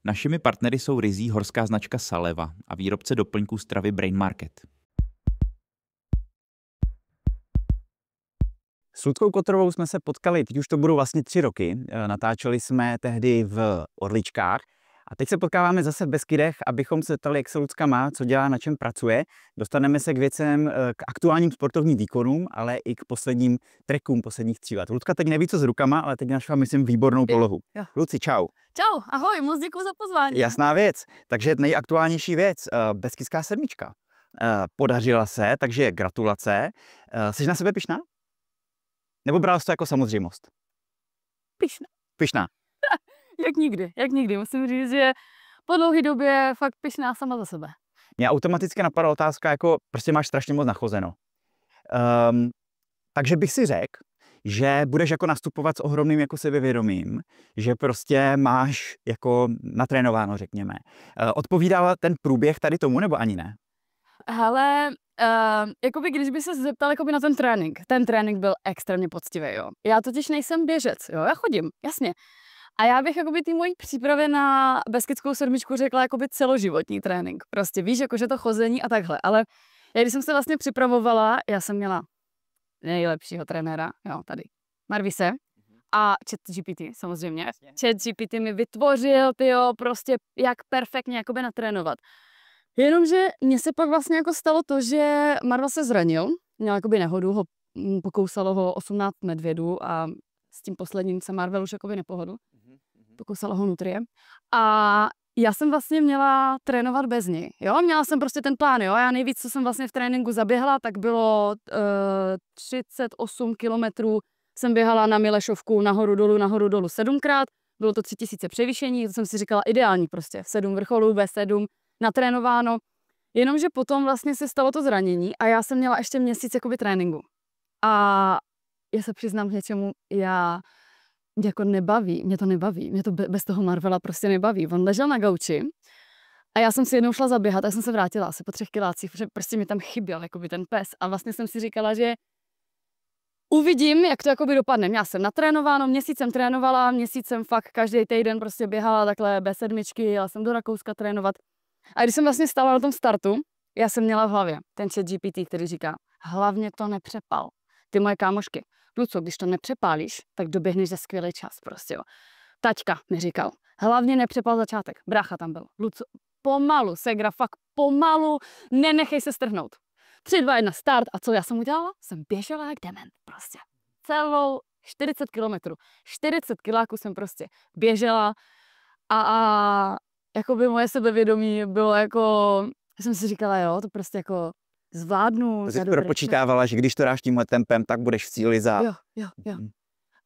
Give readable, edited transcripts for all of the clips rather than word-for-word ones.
Našimi partnery jsou ryzí horská značka Saleva a výrobce doplňků stravy Brain Market. S Luckou Kotrovou jsme se potkali, teď už to budou vlastně 3 roky. Natáčeli jsme tehdy v Orličkách a teď se potkáváme zase v Beskydech, abychom se ptali, jak se Lucka má, co dělá, na čem pracuje. Dostaneme se k věcem, k aktuálním sportovním výkonům, ale i k posledním trackům posledních 3 let. Lucka teď neví, co s rukama, ale teď našla, myslím, výbornou polohu. Jo. Luci, čau. Čau, ahoj, moc děkuji za pozvání. Jasná věc. Takže nejaktuálnější věc, Beskidská 7. Podařila se, takže gratulace. Jsi na sebe pyšná? Nebo brala jsi to jako samozřejmost? Pyšná. Pyšná. Jak nikdy. Musím říct, že po dlouhé době fakt pyšná sama za sebe. Mě automaticky napadla otázka, jako prostě máš strašně moc nachozeno. Takže bych si řekl, že budeš jako nastupovat s ohromným jako sebevědomím, že prostě máš jako natrénováno, řekněme. Odpovídal ten průběh tady tomu, nebo ani ne? Hele, jakoby když by se zeptal jakoby na ten trénink byl extrémně poctivý, jo. Já totiž nejsem běžec, jo, já chodím, jasně. A já bych jakoby té mojí přípravě na Beskidskou 7 řekla jakoby celoživotní trénink. Prostě víš, jakože to chození a takhle. Ale já když jsem se vlastně připravovala, já jsem měla nejlepšího trenéra, jo, tady, Marvise a ChatGPT samozřejmě. ChatGPT mi vytvořil, tyjo, prostě jak perfektně jakoby natrénovat. Jenomže mně se pak vlastně jako stalo to, že Marva se zranil, měl jakoby nehodu, pokousalo ho 18 medvědů a s tím posledním se Marvel už jakoby nepohodl. Pokousalo ho nutrie. A já jsem vlastně měla trénovat bez něj, jo, měla jsem prostě ten plán, jo, já nejvíc, co jsem vlastně v tréninku zaběhla, tak bylo 38 kilometrů, jsem běhala na Milešovku nahoru dolů 7krát, bylo to 3000 převýšení, to jsem si říkala ideální prostě, 7 vrcholů, B7, natrénováno, jenomže potom vlastně se stalo to zranění a já jsem měla ještě měsíc jakoby tréninku. A já se přiznám k něčemu, mě to nebaví, mě to bez toho Marvela prostě nebaví. On ležel na gauči a já jsem si jednou šla zaběhat a jsem se vrátila asi po 3 kilácích, protože prostě mi tam chyběl jakoby ten pes a vlastně jsem si říkala, že uvidím, jak to jakoby dopadne. Já jsem natrénováno, měsíc jsem trénovala, měsíc jsem fakt každý týden prostě běhala takhle B7, jela jsem do Rakouska trénovat. A když jsem vlastně stála na tom startu, já jsem měla v hlavě ten ChatGPT, který říká, hlavně to nepřepal. Ty moje kámošky, Luco, když to nepřepálíš, tak doběhneš za skvělý čas prostě, jo. Taťka mi říkal, hlavně nepřepal začátek. Brácha tam byl. Luco, pomalu, segra, fakt pomalu, nenechej se strhnout. 3, 2, 1, start. A co já jsem udělala? Jsem běžela jak dement, prostě. Celou 40 kilometrů. 40 kiláků jsem prostě běžela a jakoby moje sebevědomí bylo jako, já jsem si říkala, jo, to prostě jako zvládnu. Jsi propočítávala, že když to dáš tímhle tempem, tak budeš v cíli za... Jo.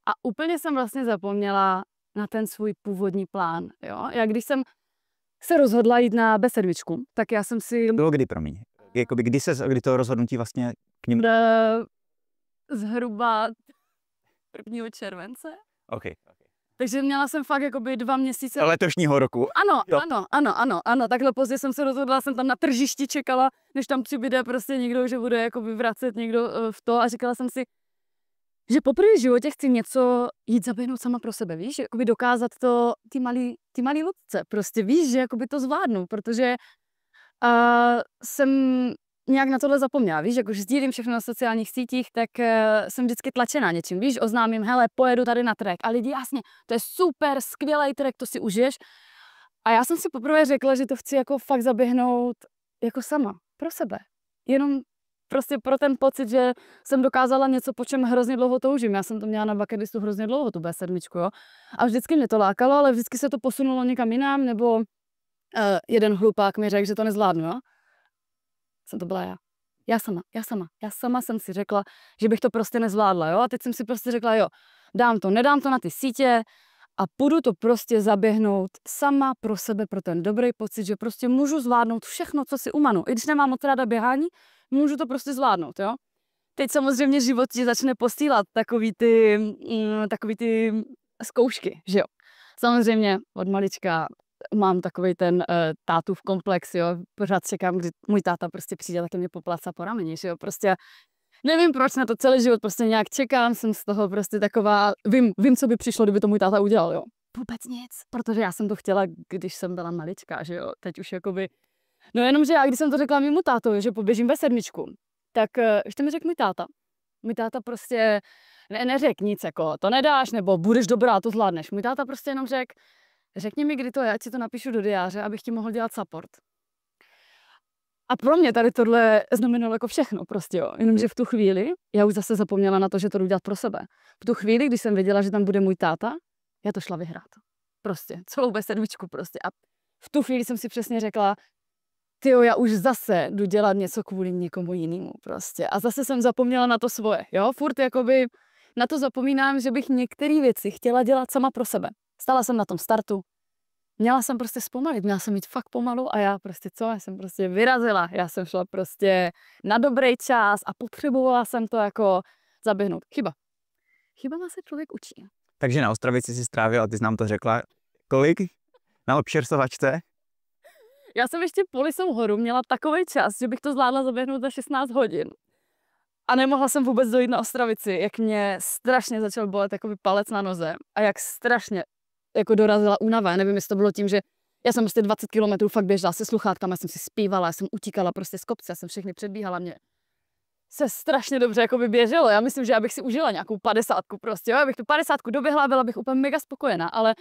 A úplně jsem vlastně zapomněla na ten svůj původní plán, jo. Já když jsem se rozhodla jít na B7, tak já jsem si... Bylo kdy, promiň? Jakoby kdy to rozhodnutí vlastně k ním... Zhruba 1. července. Okay. Takže měla jsem fakt jakoby 2 měsíce... Letošního roku. Ano. Takhle pozdě jsem se rozhodla, jsem tam na tržišti čekala, než tam přibude prostě někdo, že bude jakoby vracet někdo v to a říkala jsem si, že poprvé v životě chci něco jít zaběhnout sama pro sebe, víš, jakoby dokázat to ty malý Lucce, prostě víš, že jakoby to zvládnu, protože jsem nějak na tohle zapomněla, víš, jakože sdílím všechno na sociálních sítích, tak jsem vždycky tlačená něčím, víš, oznámím, hele, pojedu tady na trek a lidi, jasně, to je super, skvělý trek, to si užiješ. A já jsem si poprvé řekla, že to chci jako fakt zaběhnout jako sama, pro sebe. Jenom prostě pro ten pocit, že jsem dokázala něco, po čem hrozně dlouho toužím. Já jsem to měla na bucket listu hrozně dlouho, tu B7, jo. A vždycky mě to lákalo, ale vždycky se to posunulo někam jinam, nebo jeden hlupák mi řekl, že to nezvládnu, jo. To byla já. Já sama jsem si řekla, že bych to prostě nezvládla, jo. A teď jsem si prostě řekla, jo, nedám to na ty sítě a půjdu to prostě zaběhnout sama pro sebe, pro ten dobrý pocit, že prostě můžu zvládnout všechno, co si umanu. I když nemám moc ráda běhání, můžu to prostě zvládnout, jo. Teď samozřejmě život ti začne posílat takový ty zkoušky, že jo. Samozřejmě od malička mám takový ten tátův komplex, jo, pořád čekám, kdy můj táta prostě přijde, tak mě poplácá po rameni, že jo, prostě nevím proč na to celý život prostě nějak čekám, jsem z toho prostě taková, vím, co by přišlo, kdyby to můj táta udělal, jo. vůbec nic, protože já jsem to chtěla, když jsem byla maličká, že jo, teď už jakoby, no jenom, že já, když jsem to řekla mému tátovi, že poběžím ve 7, tak ještě mi řekl můj táta prostě neřekl nic, jako to nedáš, nebo budeš dobrá, to zvládneš. Můj táta prostě jenom řekni mi, kdy to je, ať si to napíšu do diáře, abych ti mohl dělat support. A pro mě tady tohle znamenalo jako všechno prostě, jo. Jenomže v tu chvíli, já už zase zapomněla na to, že to jdu dělat pro sebe. V tu chvíli, když jsem věděla, že tam bude můj táta, já to šla vyhrát. Prostě, celou B7 prostě. A v tu chvíli jsem si přesně řekla, tyjo, já už zase jdu dělat něco kvůli někomu jinému prostě. A zase jsem zapomněla na to svoje, jo. Furt jakoby na to zapomínám, že bych některé věci chtěla dělat sama pro sebe. Stala jsem na tom startu. Měla jsem prostě zpomalit, měla jsem jít fakt pomalu a já prostě co? Já jsem prostě vyrazila. Já jsem šla prostě na dobrý čas a potřebovala jsem to jako zaběhnout. Chybama se člověk učí. Takže na Ostravici si strávila, ty jsi nám to řekla, kolik na občerstvovačce? Já jsem ještě po Lisou horu měla takový čas, že bych to zvládla zaběhnout za 16 hodin. A nemohla jsem vůbec dojít na Ostravici, jak mě strašně začal bolet jakoby palec na noze a jak strašně jako dorazila únava. Nevím, jestli to bylo tím, že já jsem prostě 20 kilometrů fakt běžela se sluchátkama, já jsem si zpívala, já jsem utíkala prostě z kopce, já jsem všechny předbíhala, mě se strašně dobře jakoby běželo. Já myslím, že já bych si užila nějakou 50 prostě, jo, abych tu 50 doběhla, byla bych úplně mega spokojená, ale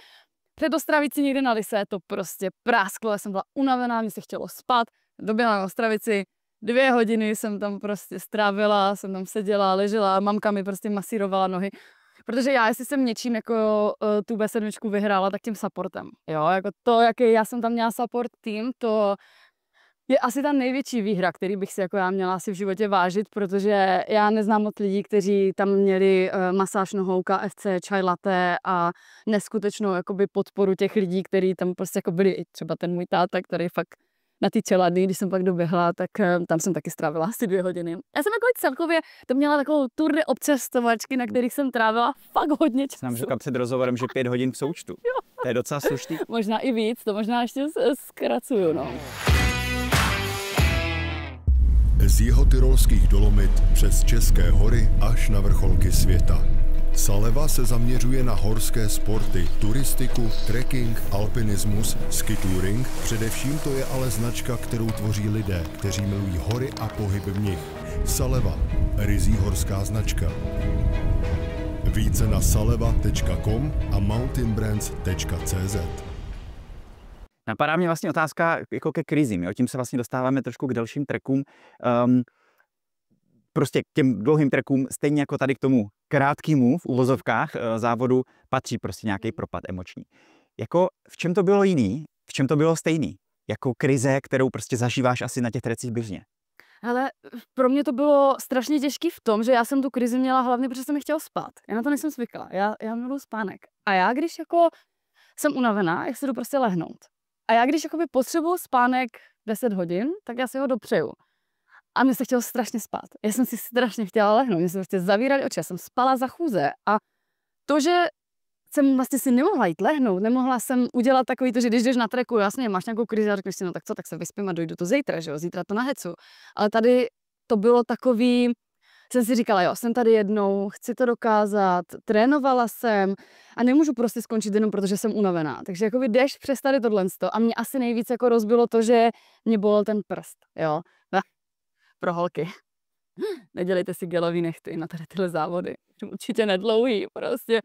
před Ostravicí někde na Lise to prostě prásklo, já jsem byla unavená, mě se chtělo spát, doběhla na Ostravici, 2 hodiny jsem tam prostě strávila, jsem tam seděla, ležela, mamka mi prostě masírovala nohy. Protože já, jestli jsem něčím jako tu B7 vyhrála, tak tím supportem, jo, jako to, jaký já jsem tam měla support tým, to je asi ta největší výhra, který bych si jako já měla asi v životě vážit, protože já neznám moc lidí, kteří tam měli masáž nohou, KFC, čaj latte a neskutečnou jakoby podporu těch lidí, kteří tam prostě jako byli, i třeba ten můj táta, který fakt na ty čeladny, když jsem pak doběhla, tak tam jsem taky strávila asi 2 hodiny. Já jsem jako celkově to měla takovou tour de občerstvovačky, na kterých jsem trávila fakt hodně času. Jsem říkal před rozhovorem, že 5 hodin v součtu. Jo. To je docela slušný. Možná i víc, to možná ještě zkracuju, no. Z jihotyrolských Dolomit přes České hory až na vrcholky světa. Saleva se zaměřuje na horské sporty, turistiku, trekking, alpinismus, skitouring. Především to je ale značka, kterou tvoří lidé, kteří milují hory a pohyb v nich. Saleva, ryzí horská značka. Více na saleva.com a mountainbrands.cz. Napadá mě vlastně otázka jako ke krizím, jo? Tím se vlastně dostáváme trošku k dalším trekům. Prostě k těm dlouhým trekům, stejně jako tady k tomu krátkému v uvozovkách závodu, patří prostě nějaký propad emoční. Jako v čem to bylo jiný, v čem to bylo stejný? Jako krize, kterou prostě zažíváš asi na těch trecích běžně. Ale pro mě to bylo strašně těžký v tom, že já jsem tu krizi měla hlavně, protože jsem chtěla spát. Já na to nejsem zvykla, já miluji spánek. A já když jako jsem unavená, jak se jdu prostě lehnout. A já když jakoby potřebuju spánek 10 hodin, tak já si ho dopřeju. A mě se chtělo strašně spát. Já jsem si strašně chtěla lehnout, mě se prostě zavíraly oči, já jsem spala za chůze. A to, že jsem vlastně si nemohla jít lehnout, nemohla jsem udělat takový to, že když jdeš na treku, jasně, máš nějakou krizi a řekneš si, no tak co, tak se vyspím a dojdu to zítra, že jo, zítra to nahecu. Ale tady to bylo takový, jsem si říkala, jo, jsem tady jednou, chci to dokázat, trénovala jsem a nemůžu prostě skončit jenom protože jsem unavená. Takže jakoby jdeš přes tady tohleto a mě asi nejvíc jako rozbilo to, že mě bolel ten prst, jo. Pro holky. Nedělejte si gelový nechty na tady tyhle závody. Určitě nedlouhý, prostě.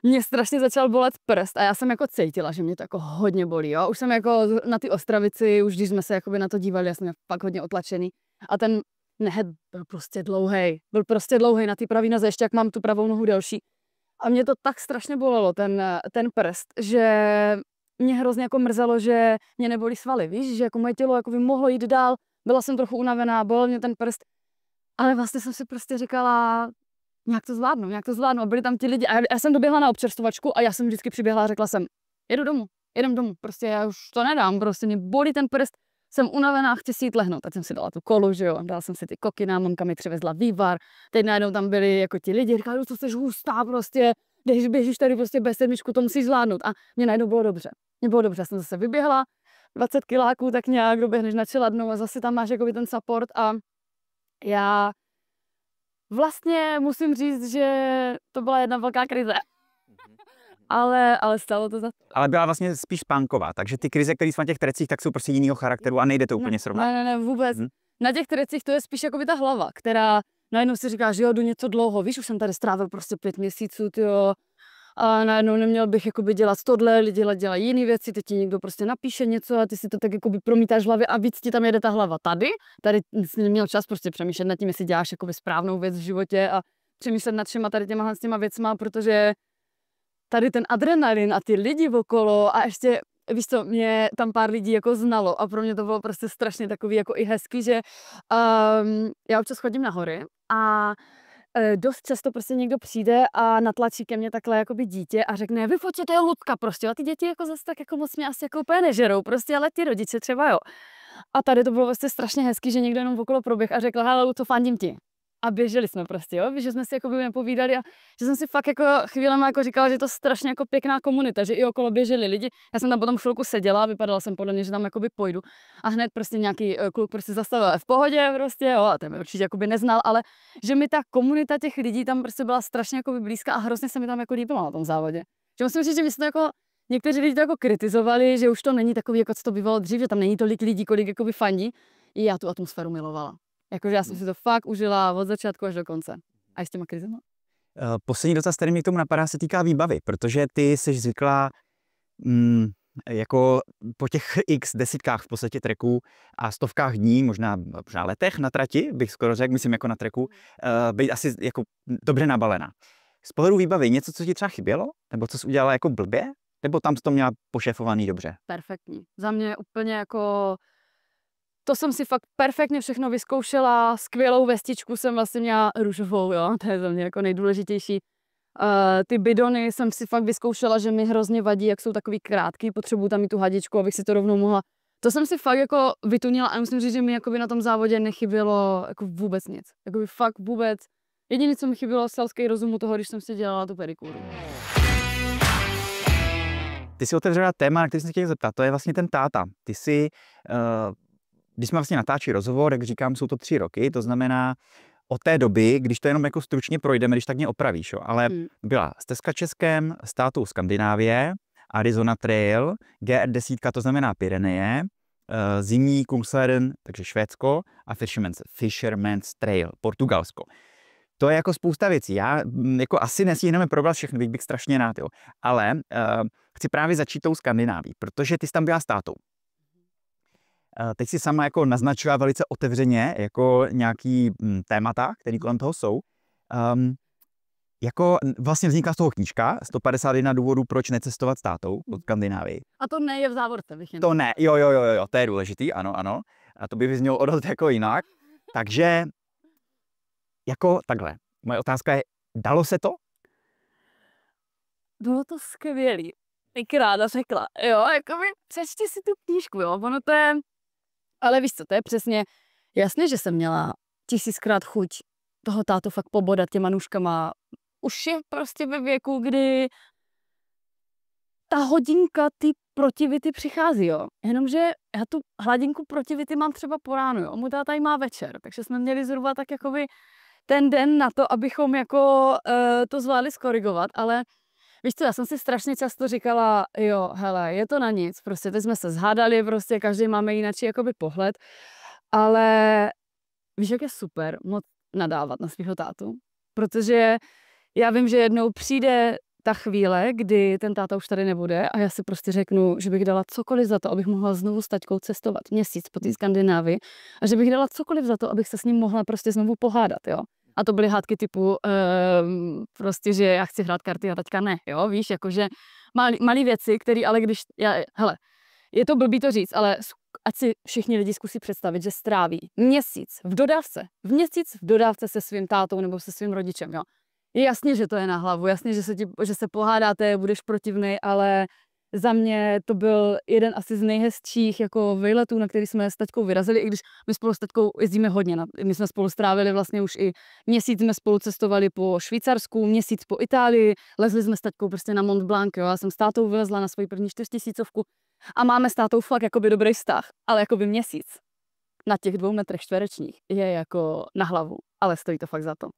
Mě strašně začal bolet prst a já jsem jako cítila, že mě to jako hodně bolí, jo. Už jsem jako na ty Ostravici, už když jsme se jakoby na to dívali, já jsem fakt hodně otlačený. A ten nehet byl prostě dlouhej. Byl prostě dlouhej na ty pravý noze, ještě jak mám tu pravou nohu delší. A mě to tak strašně bolelo, ten prst, že mě hrozně jako mrzelo, že mě nebolí svaly, víš, že jako moje tělo jako by mohlo jít dál. Byla jsem trochu unavená, bolel mě ten prst, ale vlastně jsem si prostě říkala, nějak to zvládnu. A byli tam ti lidi a já jsem doběhla na občerstvovačku a já jsem vždycky přiběhla a řekla jsem, jedem domů, prostě já už to nedám, prostě mě bolí ten prst, jsem unavená, chci si jít lehnout. Tak jsem si dala tu kolu, že jo, dala jsem si ty kokina, mamka mi přivezla vývar, teď najednou tam byli jako ti lidi, říkali, co jsi hustá, prostě, když běžíš tady prostě bez sedmičku, to musíš zvládnout. A mě najednou bylo dobře. Já jsem zase vyběhla, 20 kiláků, tak nějak doběhneš na čeladnou a zase tam máš jakoby ten support a já vlastně musím říct, že to byla jedna velká krize. ale stalo to za to. Ale byla vlastně spíš spánková, takže ty krize, které jsou na těch trecích, tak jsou prostě jinýho charakteru a nejde to úplně srovnat. Ne, vůbec. Na těch trecích to je spíš jakoby ta hlava, která najednou si říká, že jo, jdu něco dlouho, víš, už jsem tady strávil prostě 5 měsíců, tyjo, a najednou neměl bych jakoby dělat tohle, lidi dělají jiné věci, teď ti někdo prostě napíše něco a ty si to tak jakoby promítáš v hlavě a víc ti tam jede ta hlava. Tady jsi neměl čas prostě přemýšlet nad tím, jestli děláš jakoby správnou věc v životě a přemýšlet nad všema tady těma věcma, protože tady ten adrenalin a ty lidi okolo a ještě, víš co, mě tam pár lidí jako znalo a pro mě to bylo prostě strašně takový jako i hezký, že já občas chodím na hory a dost často prostě někdo přijde a natlačí ke mně takhle jakoby dítě a řekne, vyfoťte, to je Lucka prostě, a ty děti jako zase tak jako moc mě asi jako úplně nežerou, prostě, ale ty rodiče třeba jo. A tady to bylo vlastně strašně hezký, že někdo jenom okolo proběh a řekl, hele, Luco, fandím ti. A běželi jsme prostě, jo, že jsme si jako by nepovídali a že jsem si fakt jako chvílema jako říkala, že je to strašně jako pěkná komunita, že i okolo běželi lidi. Já jsem tam potom chvilku seděla a vypadala jsem podle mě, že tam jakoby pojdu a hned prostě nějaký kluk prostě zastavil v pohodě prostě, jo, a ten mě určitě jakoby neznal, ale že mi ta komunita těch lidí tam prostě byla strašně jakoby blízká a hrozně se mi tam jako líbilo na tom závodě. Že musím říct, že my jsme to jako někteří lidi to jako kritizovali, že už to není takový, jako co to bývalo dřív, že tam není tolik lidí, kolik jakoby fandí. I já tu atmosféru milovala. Jakože já jsem si to fakt užila od začátku až do konce. A s těma krizema? Poslední dotaz, který mě k tomu napadá, se týká výbavy, protože ty jsi zvyklá jako po těch x desítkách v podstatě treků a stovkách dní, možná letech na trati, bych skoro řekl, myslím jako na treku, být asi jako dobře nabalená. Z pohledu výbavy něco, co ti třeba chybělo? Nebo co jsi udělala jako blbě? Nebo tam jsi to měla pošéfovaný dobře? Perfektní. Za mě úplně jako... To jsem si fakt perfektně všechno vyzkoušela, skvělou vestičku jsem vlastně měla růžovou, jo, to je za mě jako nejdůležitější. Ty bidony jsem si fakt vyzkoušela, že mi hrozně vadí, jak jsou takový krátký, potřebuju tam i tu hadičku, abych si to rovnou mohla. To jsem si fakt jako vytunila a musím říct, že mi jakoby na tom závodě nechybělo jako vůbec nic. Jakoby fakt vůbec. Jediné, co mi chybělo, selský rozum u toho, když jsem si dělala tu pedikúru. Ty jsi otevřela téma, na který jsem se chtěl zeptat, to je vlastně ten táta. Ty jsi... Když jsme vlastně natáčeli rozhovor, jak říkám, jsou to 3 roky, to znamená od té doby, když to jenom jako stručně projdeme, když tak mě opravíš, jo, ale byla stezka Českem, s tátou Skandinávie, Arizona Trail, GR10, to znamená Pyreneje, zimní Kungsleden, takže Švédsko a Fisherman's Trail, Portugalsko. To je jako spousta věcí. Já jako asi nestihneme probrat všechny, bych strašně rád, jo. Ale chci právě začít tou Skandináví, protože ty jsi tam byla s tátou. Teď si sama jako naznačila velice otevřeně jako nějaký témata, které kolem toho jsou. Jako vlastně vznikla z toho knížka 151 důvodů, proč necestovat s tátou po Skandinávii. A to ne je v závorce, bych jen. To ne, jo, to je důležitý, ano. A to by vyznělo o dost jako jinak. Takže jako takhle. Moje otázka je, dalo se to? Bylo to skvělý. Bych ráda řekla, jo, jakoby přečti si tu knížku, jo, ono to je, ale víš co, to je přesně, jasně, že jsem měla 1000krát chuť toho tátu fakt pobodat těma nůžkama. Už je prostě ve věku, kdy ta hodinka ty protivity přichází, jo. Jenomže já tu hladinku protivity mám třeba po ránu, jo. Můj táta ji má večer, takže jsme měli zhruba tak jakoby ten den na to, abychom jako to zvládli skorigovat, ale víš co, já jsem si strašně často říkala, jo, hele, je to na nic, prostě teď jsme se zhádali, prostě každý máme jináčí jakoby pohled, ale víš, jak je super moc nadávat na svého tátu, protože já vím, že jednou přijde ta chvíle, kdy ten táta už tady nebude a já si prostě řeknu, že bych dala cokoliv za to, abych mohla znovu s taťkou cestovat měsíc po té Skandinávii a že bych dala cokoliv za to, abych se s ním mohla prostě znovu pohádat, jo. A to byly hádky typu prostě, že já chci hrát karty a taťka ne, jo, víš, jakože malý věci, které ale když, hele, je to blbý to říct, ale ať si všichni lidi zkusí představit, že stráví měsíc v dodávce se svým tátou nebo se svým rodičem, jo. Je jasně, že to je na hlavu, jasně, že se pohádáte, budeš protivnej, ale za mě to byl jeden asi z nejhezčích jako výletů, na který jsme s taťkou vyrazili, i když my spolu s taťkou jezdíme hodně. My jsme spolu strávili vlastně už i měsíc, jsme spolu cestovali po Švýcarsku, měsíc po Itálii, lezli jsme s taťkou prostě na Mont Blanc, jo. Já jsem s tátou vylezla na svoji první 4000 a máme s tátou fakt jakoby dobrý vztah, ale jakoby měsíc na těch 2 metrech čtverečních je jako na hlavu, ale stojí to fakt za to.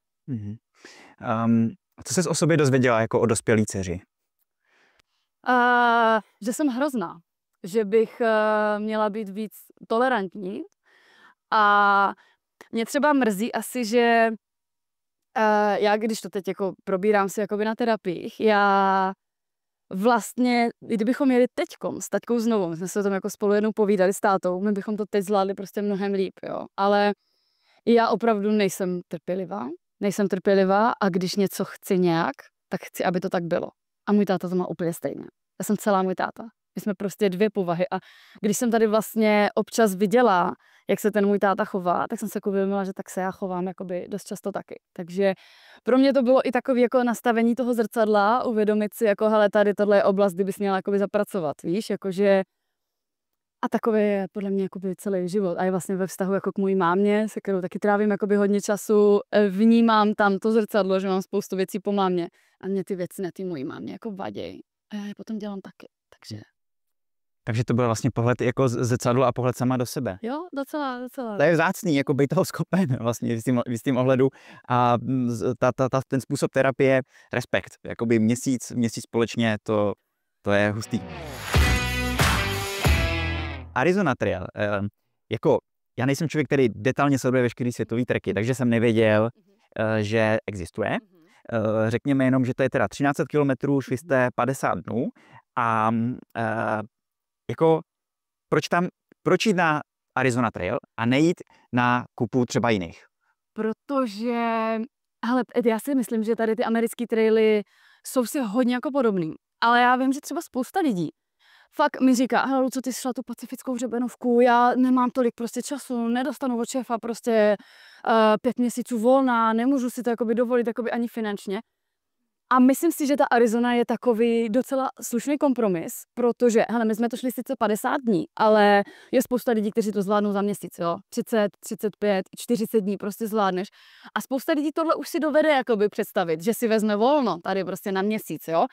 Co ses o sobě dozvěděla jako o dospělý dceři? Že jsem hrozná. Že bych měla být víc tolerantní. A mě třeba mrzí asi, že já, když to teď jako probírám si jakoby na terapiích, já vlastně, kdybychom jeli teďkom s taťkou znovu, my jsme se o tom jako spolu jednou povídali s tátou, my bychom to teď zvládli prostě mnohem líp, jo. Ale já opravdu nejsem trpělivá a když něco chci nějak, tak chci, aby to tak bylo. A můj táta to má úplně stejně. Já jsem celá můj táta. My jsme prostě dvě povahy a když jsem tady vlastně občas viděla, jak se ten můj táta chová, tak jsem se jako uvědomila, že tak se já chovám jakoby dost často taky. Takže pro mě to bylo i takový jako nastavení toho zrcadla, uvědomit si jako hele, tady tohle je oblast, kdy bys měla jakoby zapracovat, víš, jakože a takový je podle mě jakoby celý život. A je vlastně ve vztahu jako k mojí mámě, se kterou taky trávím jakoby hodně času, vnímám tam to zrcadlo, že mám spoustu věcí po mámě a mě ty věci na té mojí mámě jako vadějí. A já je potom dělám taky, Takže to byl vlastně pohled jako zrcadlo a pohled sama do sebe. Jo, docela. To je vzácný, jako být toho schopen vlastně v tím ohledu. A ten způsob terapie, respekt. Jakoby měsíc společně, to je hustý. Arizona Trail. Jako, já nejsem člověk, který detailně sleduje veškerý světový treky, takže jsem nevěděl, že existuje. Řekněme jenom, že to je teda 1300 km, šli jste 50 dnů a jako proč jít na Arizona Trail a nejít na kupu třeba jiných? Protože, hele, já si myslím, že tady ty americké traily jsou si hodně jako podobný, ale já vím, že třeba spousta lidí fakt mi říká, hele Luco, ty jsi šla tu pacifickou hřebenovku, já nemám tolik prostě času, nedostanu od šéfa prostě 5 měsíců volna, nemůžu si to jakoby dovolit jakoby ani finančně. A myslím si, že ta Arizona je takový docela slušný kompromis, protože, hele, my jsme to šli sice 50 dní, ale je spousta lidí, kteří to zvládnou za měsíc, jo. 30, 35, 40 dní prostě zvládneš. A spousta lidí tohle už si dovede jakoby představit, že si vezme volno tady prostě na měsíc, jo.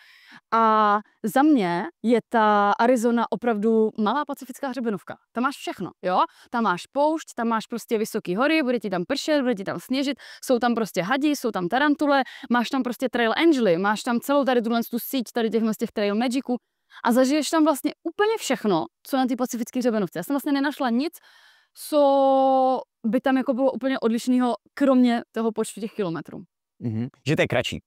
A za mě je ta Arizona opravdu malá pacifická hřebenovka. Tam máš všechno, jo. Tam máš poušť, tam máš prostě vysoký hory, bude ti tam pršet, bude ti tam sněžit, jsou tam prostě hadi, jsou tam tarantule, máš tam prostě trail angely, máš tam celou tady tu síť tady těch trail magiců a zažiješ tam vlastně úplně všechno, co na té pacifické hřebenovce. Já jsem vlastně nenašla nic, co by tam jako bylo úplně odlišného, kromě toho počtu těch kilometrů. Mm-hmm. Že to je kratší.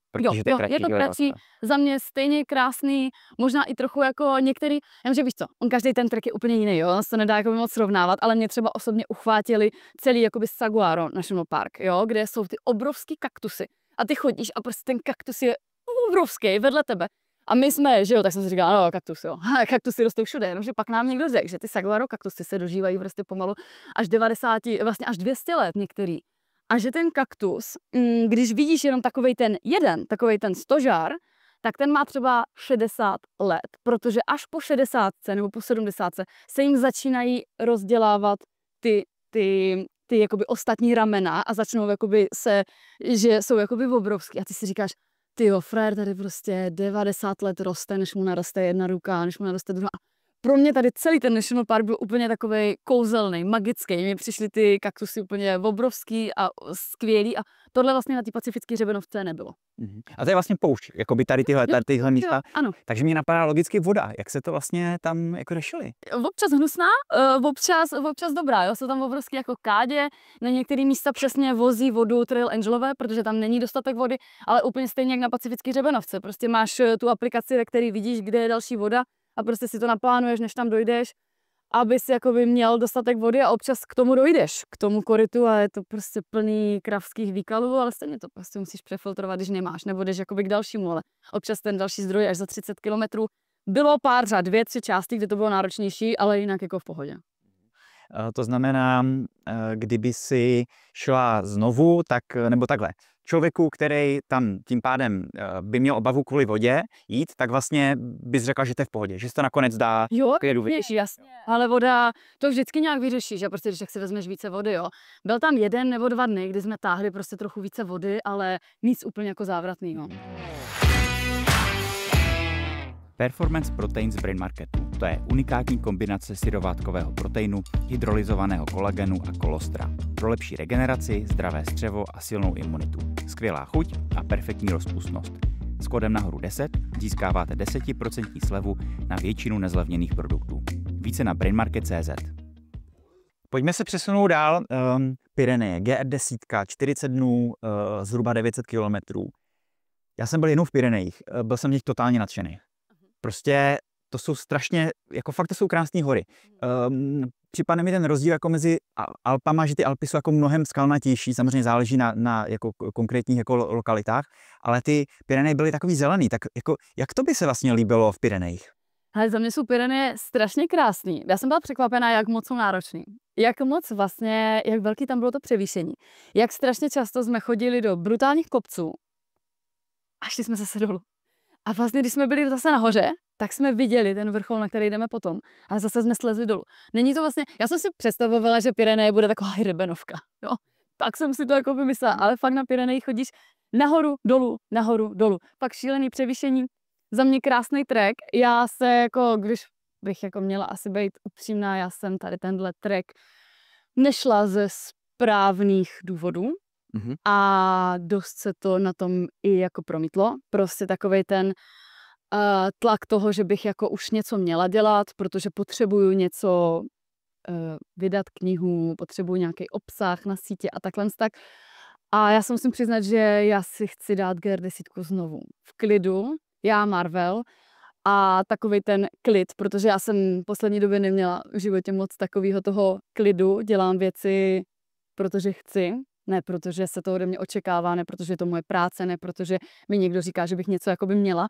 Je to kratší, za mě stejně krásný, možná i trochu jako některý, že víš co, každý ten trek je úplně jiný, jo, se nedá jako moc srovnávat, ale mě třeba osobně uchvátili celý jakoby Saguaro National Park, jo, kde jsou ty obrovský kaktusy a ty chodíš a prostě ten kaktus je obrovský vedle tebe. A my jsme, že jo, tak jsem si říkala, no kaktus, jo, kaktusy rostou všude, jenomže pak nám někdo řekl, že ty Saguaro kaktusy se dožívají prostě pomalu až 90, vlastně až 200 let některý. A že ten kaktus, když vidíš jenom takovej ten stožár, tak ten má třeba 60 let, protože až po 60 nebo po 70 se jim začínají rozdělávat ty jakoby ostatní ramena a začnou jakoby že jsou jakoby obrovský. A ty si říkáš, tyjo, frér tady prostě 90 let roste, než mu naroste jedna ruka, než mu naroste druhá. Pro mě tady celý ten National Park byl úplně takovej kouzelný, magický. Mně přišly ty kaktusy úplně obrovský a skvělý a tohle vlastně na té pacifické hřebenovce nebylo. A to je vlastně poušť, jako by tady tyhle místa. Jo, ano. Takže mě napadá logicky voda. Jak se to vlastně tam jako řešili? Občas hnusná, občas dobrá. Jo? Jsou tam obrovský jako kádě, na některé místa přesně vozí vodu Trail Angelové, protože tam není dostatek vody, ale úplně stejně jak na pacifické hřebenovce. Prostě máš tu aplikaci, ve které vidíš, kde je další voda a prostě si to naplánuješ, než tam dojdeš, aby si jakoby měl dostatek vody a občas k tomu dojdeš, k tomu korytu a je to prostě plný kravských výkalů, ale stejně to prostě musíš přefiltrovat, když nemáš, nebo jdeš jakoby k dalšímu, ale občas ten další zdroj je až za 30 kilometrů. Bylo pár třeba 2-3 části, kde to bylo náročnější, ale jinak jako v pohodě. To znamená, kdyby si šla znovu, tak, nebo takhle, člověku, který tam tím pádem by měl obavu kvůli vodě jít, tak vlastně bys řekla, že to je v pohodě, že se to nakonec dá k jedu vyřešit. Jasně, ale voda to vždycky nějak vyřešíš, že prostě, když si vezmeš více vody, jo. Byl tam 1 nebo 2 dny, kdy jsme táhli prostě trochu více vody, ale nic úplně jako závratného. Performance Protein z Brain Marketu. To je unikátní kombinace syrovátkového proteinu, hydrolyzovaného kolagenu a kolostra. Pro lepší regeneraci, zdravé střevo a silnou imunitu. Skvělá chuť a perfektní rozpustnost. S kódem nahoru 10 získáváte 10% slevu na většinu nezlevněných produktů. Více na brainmarket.cz. Pojďme se přesunout dál. Pyreneje, GR10, 40 dnů, zhruba 900 kilometrů. Já jsem byl jednou v Pyrenejích, byl jsem v nich totálně nadšený. Prostě to jsou strašně, jako fakt to jsou krásné hory. Připadne mi ten rozdíl jako mezi Alpama, že ty Alpy jsou jako mnohem skalnatější, samozřejmě záleží na jako konkrétních jako lokalitách, ale ty Pyreneje byly takový zelený, tak jako, jak to by se vlastně líbilo v Pyrenejích? Ale za mě jsou Pyreneje strašně krásný. Já jsem byla překvapená, jak moc jsou náročný. Jak moc vlastně, jak velký tam bylo to převýšení. Jak strašně často jsme chodili do brutálních kopců a šli jsme zase dolů. A vlastně, když jsme byli zase nahoře, tak jsme viděli ten vrchol, na který jdeme potom. A zase jsme slezli dolů. Není to vlastně, já jsem si představovala, že Pyreneje bude taková hřebenovka. Jo? Tak jsem si to jako vymyslela, ale fakt na Pyreneji chodíš nahoru, dolů. Pak šílený převýšení. Za mě krásný trek. Já se jako, když bych jako měla asi být upřímná, já jsem tady tenhle trek nešla ze správných důvodů. A dost se to na tom i jako promítlo. Prostě takovej ten tlak toho, že bych jako už něco měla dělat, protože potřebuju něco vydat knihu, potřebuju nějaký obsah na sítě a takhle tak. A já se musím přiznat, že já si chci dát GR10 znovu. V klidu, já Marvel a takovej ten klid, protože já jsem v poslední době neměla v životě moc takového toho klidu. Dělám věci, protože chci. Ne, protože se to ode mě očekává, ne, protože je to moje práce, ne, protože mi někdo říká, že bych něco jakoby měla.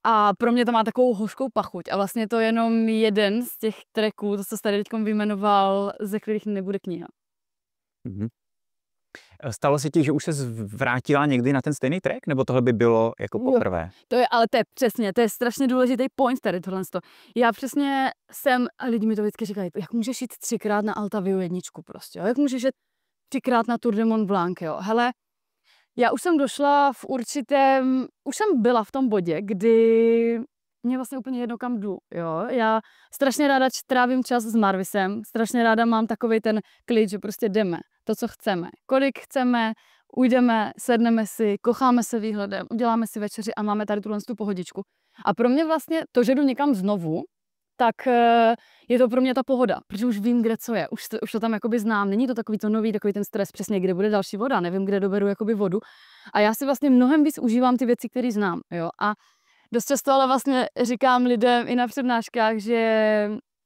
A pro mě to má takovou hořkou pachuť. A vlastně to je jenom jeden z těch tracků, to, co jsi tady teď vyjmenoval, ze kterých nebude kniha. Stalo se ti, že už se vrátila někdy na ten stejný track? Nebo tohle by bylo jako poprvé? Ale to je přesně, to je strašně důležitý point tady tohle. Já přesně jsem, a lidi mi to vždycky říkají, jak můžeš jít 3krát na Altaviu jedničku prostě, jo? Jak můžeš jít 3krát na Tour de Mont Blanc, jo. Hele, já už jsem došla v určitém, už jsem byla v tom bodě, kdy mě vlastně úplně jedno kam jdu, jo. Já strašně ráda trávím čas s Marvisem, strašně ráda mám takovej ten klid, že prostě jdeme, to, co chceme, kolik chceme, ujdeme, sedneme si, kocháme se výhledem, uděláme si večeři a máme tady tu pohodičku. A pro mě vlastně to, že jdu někam znovu, tak je to pro mě ta pohoda, protože už vím, kde co je, už to tam jakoby znám, není to takový to nový, takový ten stres, přesně kde bude další voda, nevím, kde doberu jakoby vodu a já si vlastně mnohem víc užívám ty věci, které znám, jo, a dost často ale vlastně říkám lidem i na přednáškách, že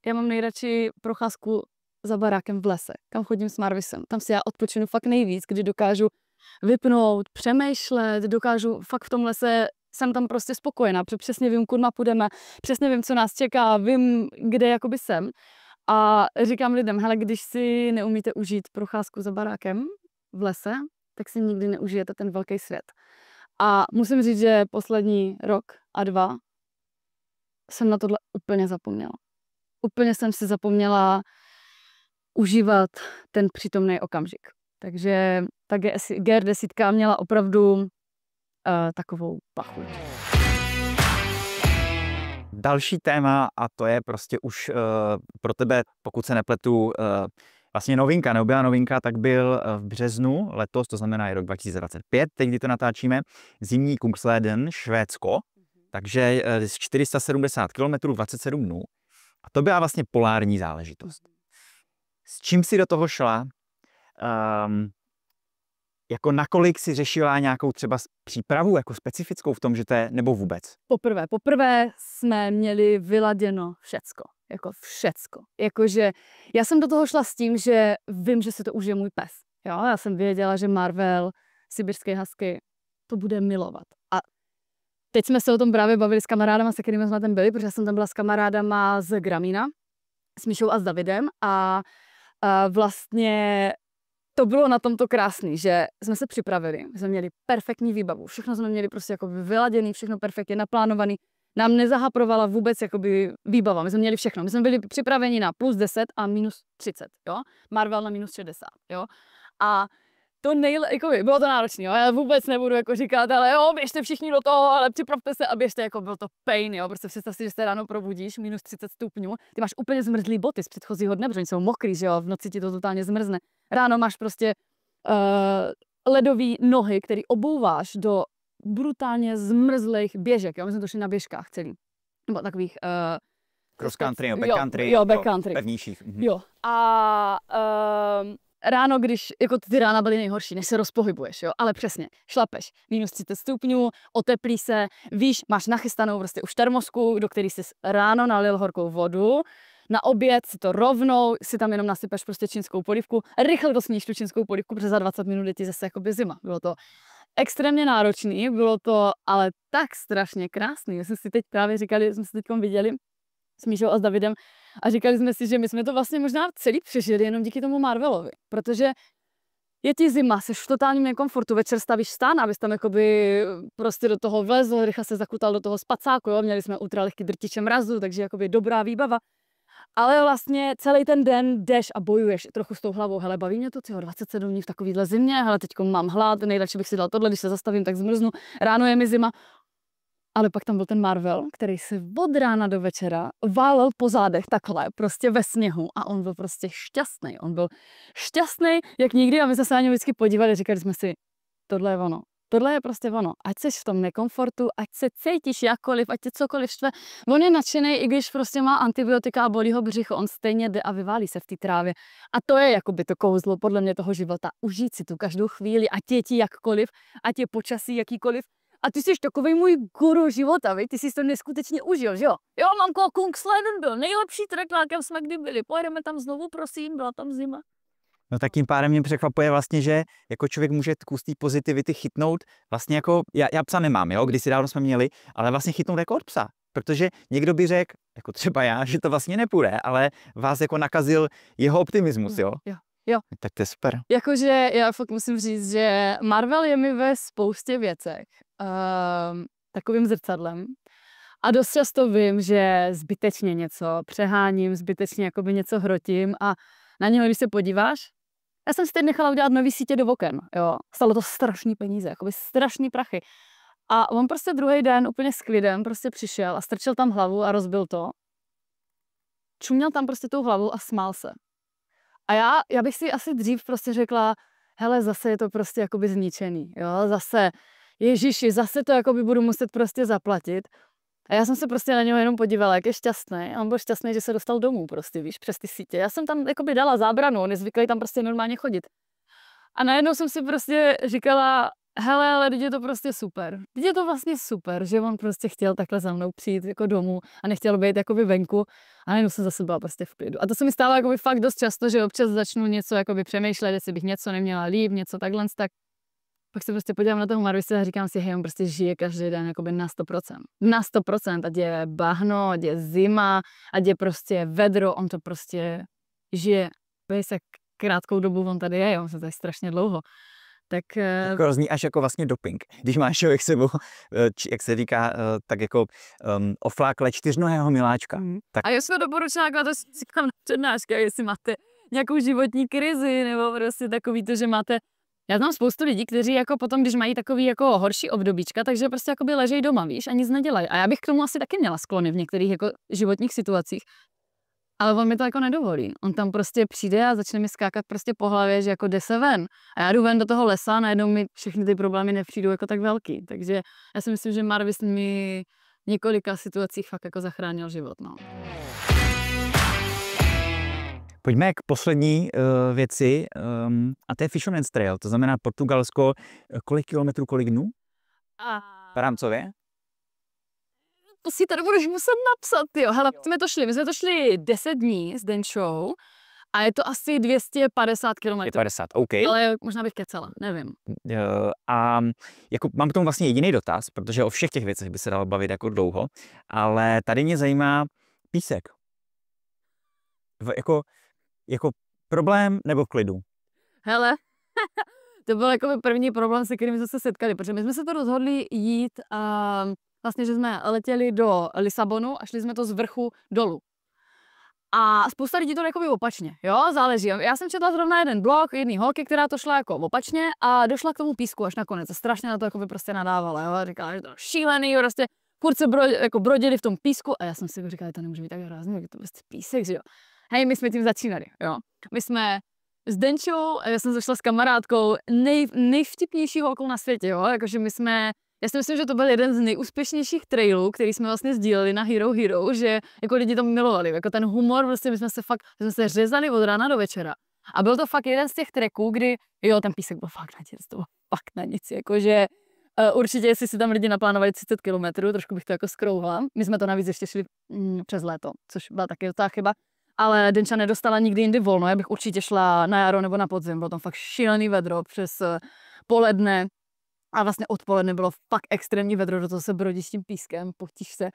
já mám nejradši procházku za barákem v lese, kam chodím s Marvisem, tam si já odpočinu fakt nejvíc, kdy dokážu vypnout, přemýšlet, dokážu fakt v tom lese, jsem tam prostě spokojená, protože přesně vím, kudy půjdeme, přesně vím, co nás čeká, vím, kde jakoby jsem. A říkám lidem, hele, když si neumíte užít procházku za barákem v lese, tak si nikdy neužijete ten velký svět. A musím říct, že poslední rok a 2 jsem na tohle úplně zapomněla. Úplně jsem si zapomněla užívat ten přítomný okamžik. Takže ta GR10 měla opravdu takovou pachuť. Další téma, a to je prostě už pro tebe, pokud se nepletu, vlastně novinka, nebyla novinka, tak byl v březnu letos, to znamená je rok 2025, teď kdy to natáčíme, zimní Kungsleden, Švédsko, takže 470 km, 27 dnů. A to byla vlastně polární záležitost. S čím si do toho šla? Jako nakolik si řešila nějakou třeba přípravu jako specifickou v tom, že to je, nebo vůbec? Poprvé jsme měli vyladěno všecko. Jako všecko. Jakože já jsem do toho šla s tím, že vím, že se to užije můj pes. Jo, já jsem věděla, že Marvel, sibirský husky, to bude milovat. A teď jsme se o tom právě bavili s kamarádama, se kterými jsme tam byli, protože já jsem tam byla s kamarádama z Gramína, s Míšou a s Davidem a vlastně to bylo na tomto krásný, že jsme se připravili, jsme měli perfektní výbavu, všechno jsme měli prostě jako vyladěný, všechno perfektně naplánovaný, nám nezahaprovala vůbec jakoby výbava, my jsme měli všechno, my jsme byli připraveni na +10 a -30, jo, Marvel na -60, jo, a to bylo to náročné, jo, já vůbec nebudu jako říkat, ale jo, běžte všichni do toho, ale připravte se a běžte, jako byl to pain, jo, prostě představ si, že se ráno probudíš, -30 stupňů, ty máš úplně zmrzlý boty z předchozího dne, protože oni jsou mokrý, že jo, v noci ti to totálně zmrzne. Ráno máš prostě ledový nohy, který obouváš do brutálně zmrzlých běžek, jo, my jsme to šli na běžkách celý, nebo takových cross country, jo, backcountry, jo, backcountry. Pevnějších. Jo. A ráno, když, jako ty rána byly nejhorší, než se rozpohybuješ, jo, ale přesně, šlapeš, -30 stupňů, oteplí se, víš, máš nachystanou prostě už termosku, do který jsi ráno nalil horkou vodu, na oběd si to rovnou, si tam jenom nasypeš prostě čínskou polívku, rychle dosníš tu čínskou polívku, protože za 20 minut je ti zase jakoby zima. Bylo to extrémně náročný, bylo to ale tak strašně krásný. My jsme si teď právě říkali, jsme se teďkom viděli s Míšou a s Davidem a říkali jsme si, že my jsme to vlastně možná celý přežili jenom díky tomu Marvelovi, protože je ti zima, jsi v totálním nekomfortu, večer stavíš stán, abys tam jakoby prostě do toho vlezl, rychle se zakutal do toho spacáku, jo? Měli jsme ultralehký drtiče mrazu, takže jakoby dobrá výbava. Ale vlastně celý ten den jdeš a bojuješ trochu s tou hlavou. Hele, baví mě to, 27 dní v takovýhle zimě, hele, teďko mám hlad, nejradši bych si dal tohle, když se zastavím, tak zmrznu, ráno je mi zima. Ale pak tam byl ten Marvel, který si od rána do večera válel po zádech takhle, prostě ve sněhu a on byl prostě šťastný. On byl šťastný, jak nikdy a my jsme se na něj vždycky podívali, říkali jsme si, tohle je ono. Tohle je prostě ono. Ať jsi v tom nekomfortu, ať se cítíš jakkoliv, ať tě cokoliv štve. On je nadšený, i když prostě má antibiotika a bolí ho břicho, on stejně jde a vyválí se v té trávě. A to je jakoby to kouzlo podle mě toho života. Užít si tu každou chvíli, ať je ti jakkoliv, ať je počasí jakýkoliv. A ty jsi takový můj guru života, vy? Ty jsi to neskutečně užil, že jo? Jo, mamko, Kungsleden byl nejlepší trek, na jakém jsme kdy byli. Pojedeme tam znovu, prosím, byla tam zima. No tak tím pádem mě překvapuje vlastně, že jako člověk může kus té pozitivity chytnout vlastně jako, já psa nemám, jo, kdysi dávno jsme měli, ale vlastně chytnout jako od psa. Protože někdo by řekl, jako třeba já, že to vlastně nepůjde, ale vás jako nakazil jeho optimismus, jo? Jo. Tak to je super. Jakože já fakt musím říct, že Marvel je mi ve spoustě věcech takovým zrcadlem. A dost často vím, že zbytečně něco přeháním, zbytečně jakoby něco hrotím a na něho, když se podíváš, já jsem si teď nechala udělat nový sítě do oken, jo. Stalo to strašný peníze, jakoby strašný prachy. A on prostě druhý den úplně s klidem prostě přišel a strčil tam hlavu a rozbil to. Čuměl tam prostě tou hlavou a smál se. A já bych si asi dřív prostě řekla, hele, zase je to prostě jakoby zničený, jo. Zase, ježiši, zase to jakoby budu muset prostě zaplatit. A já jsem se prostě na něho jenom podívala, jak je šťastný. A on byl šťastný, že se dostal domů prostě, víš, přes ty sítě. Já jsem tam jakoby dala zábranu, on je zvyklý tam prostě normálně chodit. A najednou jsem si prostě říkala, hele, ale teď je to prostě super. Teď je to vlastně super, že on prostě chtěl takhle za mnou přijít jako domů a nechtěl být jakoby venku. A najednou jsem zase byla prostě v klidu. A to se mi stává jakoby fakt dost často, že občas začnu něco jakoby přemýšlet, jestli bych něco neměla líp, něco takhle, tak pak se prostě podívám na toho Marvise a říkám si, hej, on prostě žije každý den jakoby na 100%. Na 100%, ať je bahno, ať je zima, ať je prostě vedro, on to prostě žije. Víš, jak krátkou dobu on tady je, on se tady strašně dlouho. Tak jako zní až jako vlastně doping. Když máš člověk sebou, jak se říká, tak jako oflákle 4nohého miláčka. Tak... A jestli doporučila, to si říkám na přednáškách, jestli máte nějakou životní krizi, nebo prostě takový to, že máte. Já znám spoustu lidí, kteří jako potom, když mají takový jako horší obdobíčka, takže prostě jakoby ležejí doma, víš, a nic nedělají. A já bych k tomu asi taky měla sklony v některých jako životních situacích. Ale on mi to jako nedovolí. On tam prostě přijde a začne mi skákat prostě po hlavě, že jako jde se ven. A já jdu ven do toho lesa a najednou mi všechny ty problémy nepřijdou jako tak velký. Takže já si myslím, že Marvis mi v několika situacích fakt jako zachránil život, no. Pojďme k poslední věci, a to je Fisherman's Trail, to znamená Portugalsko, kolik kilometrů, kolik dnů? V rámcově? To si tady budeš muset napsat, jo. Hele, my jsme to šli 10 dní s Denčou a je to asi 250 km. 250, OK. Ale možná bych kecala, nevím. A jako mám k tomu vlastně jediný dotaz, protože o všech těch věcech by se dalo bavit jako dlouho, ale tady mě zajímá písek. Jako problém nebo v klidu? Hele, to byl jako první problém, se kterým jsme se setkali, protože my jsme se to rozhodli jít a vlastně, že jsme letěli do Lisabonu a šli jsme to z vrchu dolů. A spousta lidí to jakoby opačně, jo, záleží. Já jsem četla zrovna jeden blog jedný holky, která to šla jako opačně a došla k tomu písku až nakonec. A strašně na to jakoby prostě nadávala, jo, a říkala, že to šílený, prostě furt se brodili v tom písku a já jsem si říkala, že to nemůže být tak hrozný, jak to prostě písek, že jo. Hej, my jsme tím začínali, jo. My jsme s Denčou, já jsem zašla s kamarádkou, nejvtipnější holkou na světě, jo, jakože my jsme Já si myslím, že to byl jeden z nejúspěšnějších trailů, který jsme vlastně sdíleli na Hero Hero, že jako lidi to milovali, jako ten humor, prostě my jsme se řezali od rána do večera. A byl to fakt jeden z těch tracků, kdy, jo, ten písek byl fakt na nic, to byl fakt na nic, jakože určitě, jestli si tam lidi naplánovali 30 kilometrů, trošku bych to jako skrouhla. My jsme to navíc ještě šli přes léto, což byla taky ta chyba. Ale Denča nedostala nikdy jindy volno, já bych určitě šla na jaro nebo na podzim, bylo tam fakt šílený vedro přes poledne a vlastně odpoledne bylo fakt extrémní vedro, do toho se brodí s tím pískem, potíš se.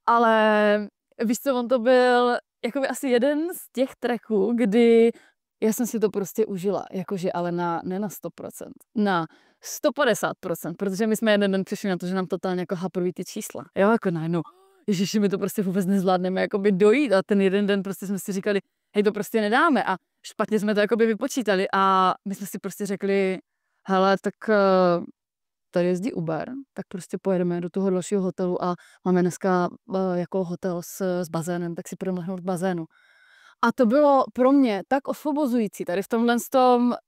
Ale víš co, on to byl jakoby asi jeden z těch tracků, kdy já jsem si to prostě užila, jakože ale ne na 100%, na 150%, protože my jsme jeden den přišli na to, že nám totálně jako haproví ty čísla. Jo, jako najednou, ježiši, my to prostě vůbec nezvládneme jakoby dojít a ten jeden den prostě jsme si říkali, hej, to prostě nedáme a špatně jsme to jakoby vypočítali a my jsme si prostě řekli, hele, tak tady jezdí Uber, tak prostě pojedeme do toho dalšího hotelu a máme dneska jako hotel s bazénem, tak si půjdeme lehnout k bazénu. A to bylo pro mě tak osvobozující tady v tomhle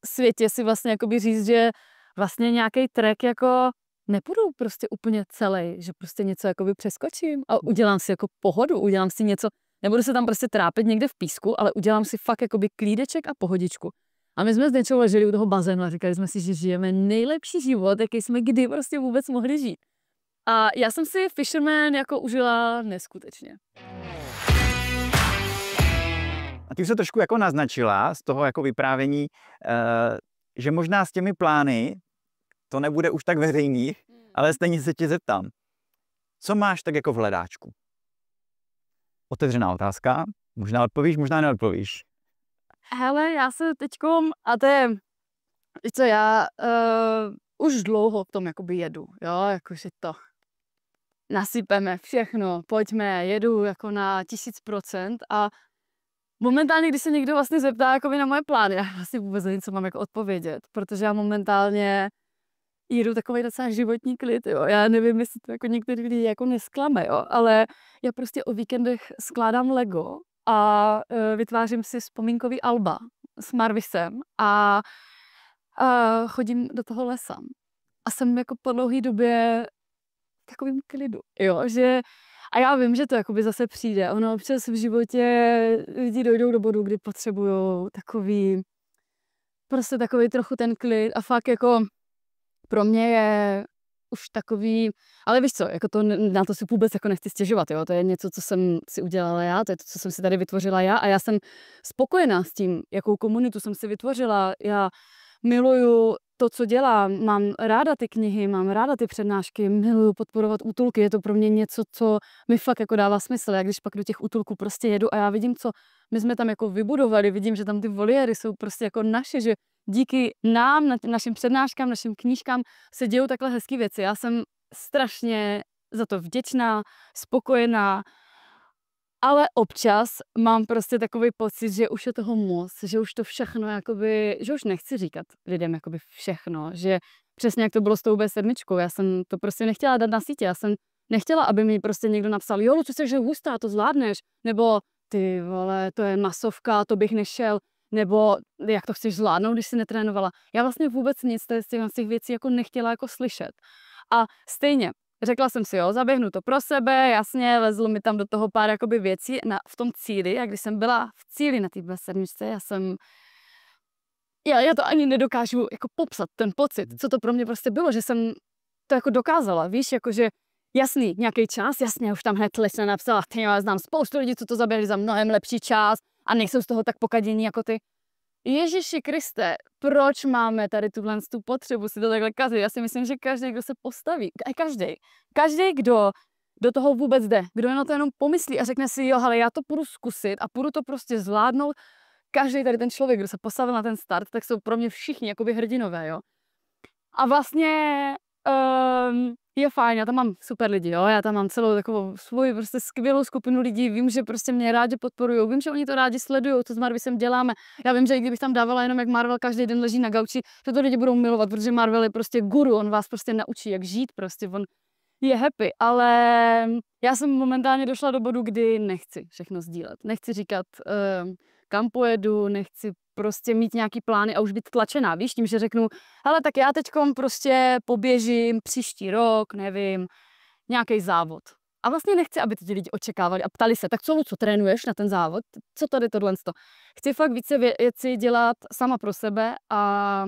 světě si vlastně jakoby říct, že vlastně nějaký track jako nepůjdu prostě úplně celý, že prostě něco jakoby přeskočím a udělám si jako pohodu, udělám si něco, nebudu se tam prostě trápit někde v písku, ale udělám si fakt jakoby klídeček a pohodičku. A my jsme s Denčou leželi u toho bazénu a říkali jsme si, že žijeme nejlepší život, jaký jsme kdy prostě vůbec mohli žít. A já jsem si Fisherman jako užila neskutečně. A ty se trošku jako naznačila z toho jako vyprávění, že možná s těmi plány to nebude už tak veřejný, ale stejně se tě zeptám. Co máš tak jako v hledáčku? Otevřená otázka. Možná odpovíš, možná neodpovíš. Hele, já se teďkom, a to je, co já už dlouho v tom jakoby jedu, jo, jakože to nasypeme všechno, pojďme, jedu jako na 1000% a momentálně, když se někdo vlastně zeptá jakoby na moje plány, já vlastně vůbec nevím, co mám jako odpovědět, protože já momentálně jedu takový docela životní klid, jo. Já nevím, jestli to jako některý lidi jako nesklame, jo, ale já prostě o víkendech skládám Lego a vytvářím si vzpomínkový alba s Marvisem a chodím do toho lesa. A jsem jako po dlouhé době v takovým klidu, jo, že a já vím, že to jakoby zase přijde. Ono občas v životě lidi dojdou do bodu, kdy potřebujou takový, prostě takový trochu ten klid a fakt jako pro mě je už takový, ale víš co, jako to, na to si vůbec jako nechci stěžovat, jo, to je něco, co jsem si udělala já, to je to, co jsem si tady vytvořila já a já jsem spokojená s tím, jakou komunitu jsem si vytvořila, já miluju to, co dělám, mám ráda ty knihy, mám ráda ty přednášky, miluju podporovat útulky, je to pro mě něco, co mi fakt jako dává smysl, já když pak do těch útulků prostě jedu a já vidím, co my jsme tam jako vybudovali, vidím, že tam ty voliéry jsou prostě jako naše, že díky nám, našim přednáškám, našim knížkám se dějou takhle hezké věci. Já jsem strašně za to vděčná, spokojená, ale občas mám prostě takový pocit, že už je toho moc, že už to všechno jakoby, že už nechci říkat lidem jakoby všechno, že přesně jak to bylo s tou B7, já jsem to prostě nechtěla dát na sítě, já jsem nechtěla, aby mi prostě někdo napsal, jo, Luci, jsi hustá, to zvládneš, nebo ty vole, to je masovka, to bych nešel, nebo jak to chceš zvládnout, když jsi netrénovala. Já vlastně vůbec nic z těch věcí jako nechtěla jako slyšet. A stejně, řekla jsem si, jo, zaběhnu to pro sebe, jasně, lezlo mi tam do toho pár jakoby věcí v tom cíli, a když jsem byla v cíli na té B7, já to ani nedokážu jako popsat, ten pocit, co to pro mě prostě bylo, že jsem to jako dokázala, víš, jakože jasný, nějaký čas, jasně, už tam hned Lesna napsala, já znám spoustu lidí, co to zaběhli za mnohem lepší čas a nejsou z toho tak pokadění jako ty. Ježiši Kriste, proč máme tady tu potřebu si to takhle kazit? Já si myslím, že každý, kdo se postaví, každý, kdo do toho vůbec jde, kdo na to jenom pomyslí a řekne si, jo, ale já to půjdu zkusit a půjdu to prostě zvládnout, každý tady ten člověk, kdo se postavil na ten start, tak jsou pro mě všichni jakoby hrdinové, jo. A vlastně je fajn, já tam mám super lidi, jo, já tam mám celou takovou svoji prostě skvělou skupinu lidí, vím, že prostě mě rádi podporujou, vím, že oni to rádi sledujou, co s Marvisem děláme. Já vím, že i kdybych tam dávala jenom, jak Marvel každý den leží na gauči, to lidi budou milovat, protože Marvel je prostě guru, on vás prostě naučí, jak žít, prostě on je happy, ale já jsem momentálně došla do bodu, kdy nechci všechno sdílet, nechci říkat, kam pojedu, nechci prostě mít nějaký plány a už být tlačená, víš, tím, že řeknu, hele, tak já teďkom prostě poběžím příští rok, nevím, nějaký závod. A vlastně nechci, aby ty lidi očekávali a ptali se, tak co trénuješ na ten závod? Co tady tohle? Chci fakt více věci dělat sama pro sebe a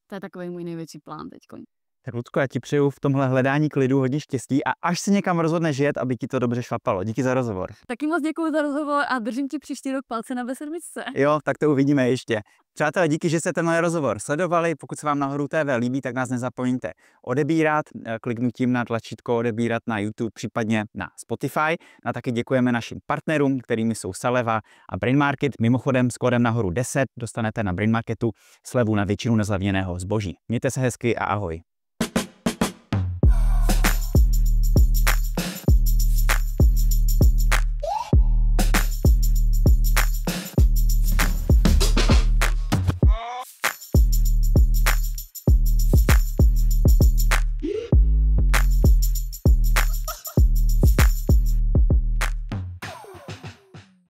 to je takový můj největší plán teďko. Tak Lucko, já ti přeju v tomhle hledání klidu hodně štěstí a až se někam rozhodneš jet, aby ti to dobře šlapalo. Díky za rozhovor. Taky moc děkuji za rozhovor a držím ti příští rok palce na V7. Jo, tak to uvidíme ještě. Přátelé, díky, že jste tenhle rozhovor sledovali. Pokud se vám Nahoru TV líbí, tak nás nezapomeňte odebírat kliknutím na tlačítko odebírat na YouTube, případně na Spotify. A taky děkujeme našim partnerům, kterými jsou Saleva a Brain Market. Mimochodem s kódem Nahoru 10 dostanete na Brain Marketu slevu na většinu nezlevněného zboží. Mějte se hezky a ahoj.